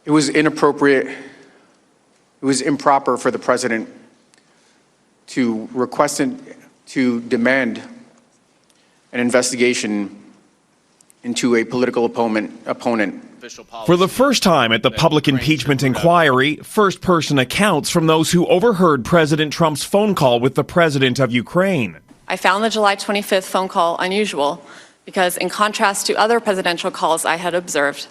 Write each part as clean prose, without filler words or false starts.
It was inappropriate. It was improper for the president to request to demand an investigation into a political opponent. For the first time at the public impeachment inquiry, first-person accounts from those who overheard President Trump's phone call with the president of Ukraine. I found the July 25th phone call unusual because, in contrast to other presidential calls I had observed,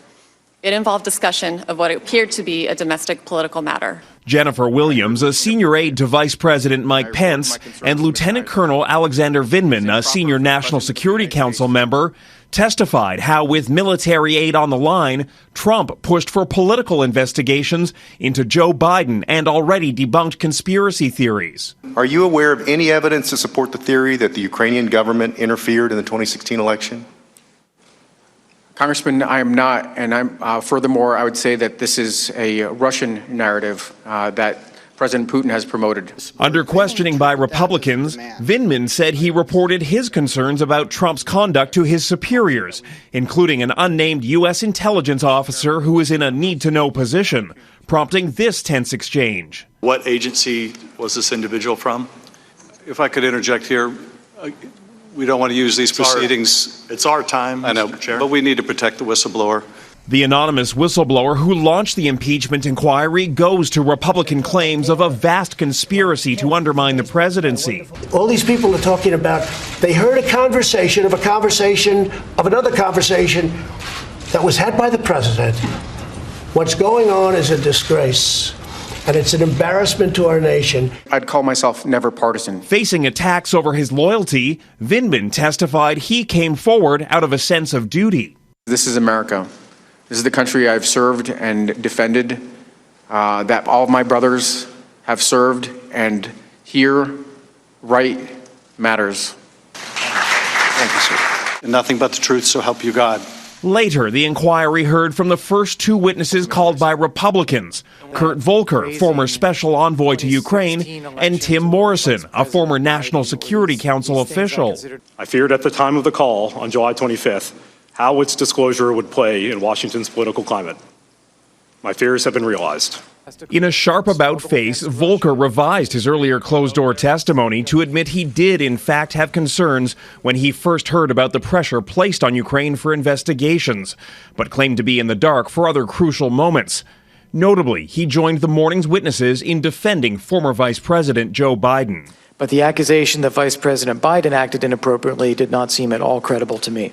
it involved discussion of what appeared to be a domestic political matter. Jennifer Williams, a senior aide to Vice-President Mike Pence, and Lieutenant Colonel Alexander Vindman, a senior National Security Council member, testified how, with military aid on the line, Trump pushed for political investigations into Joe Biden and already debunked conspiracy theories. Are you aware of any evidence to support the theory that the Ukrainian government interfered in the 2016 election? Congressman, I am not, and furthermore, I would say that this is a Russian narrative that President Putin has promoted. Under questioning by Republicans, Vindman said he reported his concerns about Trump's conduct to his superiors, including an unnamed U.S. intelligence officer who is in a need-to-know position, prompting this tense exchange. What agency was this individual from? If I could interject here, we don't want to use these proceedings. It's our time, I know, Mr. Chair. But we need to protect the whistleblower. The anonymous whistleblower who launched the impeachment inquiry goes to Republican claims of a vast conspiracy to undermine the presidency. All these people are talking about, they heard a conversation of another conversation that was had by the president. What's going on is a disgrace. And it's an embarrassment to our nation. I'd call myself never partisan. Facing attacks over his loyalty, Vindman testified he came forward out of a sense of duty. This is America. This is the country I've served and defended, that all of my brothers have served, and here, right matters. Thank you, sir. And nothing but the truth, so help you God. Later, the inquiry heard from the first two witnesses called by Republicans, Kurt Volker, former special envoy to Ukraine, and Tim Morrison, a former National Security Council official. I feared at the time of the call on July 25th how its disclosure would play in Washington's political climate. My fears have been realized. In a sharp about-face, Volker revised his earlier closed-door testimony to admit he did, in fact, have concerns when he first heard about the pressure placed on Ukraine for investigations, but claimed to be in the dark for other crucial moments. Notably, he joined the morning's witnesses in defending former Vice President Joe Biden. But the accusation that Vice President Biden acted inappropriately did not seem at all credible to me.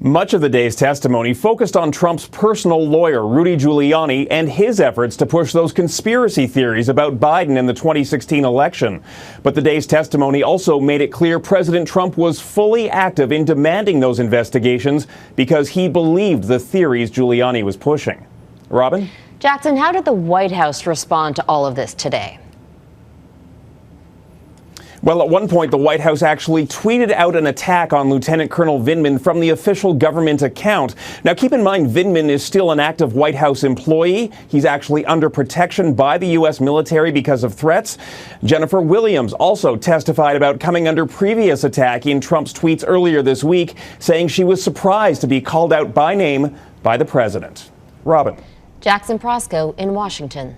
Much of the day's testimony focused on Trump's personal lawyer, Rudy Giuliani, and his efforts to push those conspiracy theories about Biden in the 2016 election. But the day's testimony also made it clear President Trump was fully active in demanding those investigations because he believed the theories Giuliani was pushing. Robin? Jackson, how did the White House respond to all of this today? Well, at one point, the White House actually tweeted out an attack on Lieutenant Colonel Vindman from the official government account. Now, keep in mind, Vindman is still an active White House employee. He's actually under protection by the U.S. military because of threats. Jennifer Williams also testified about coming under previous attack in Trump's tweets earlier this week, saying she was surprised to be called out by name by the president. Robin. Jackson Proskow in Washington.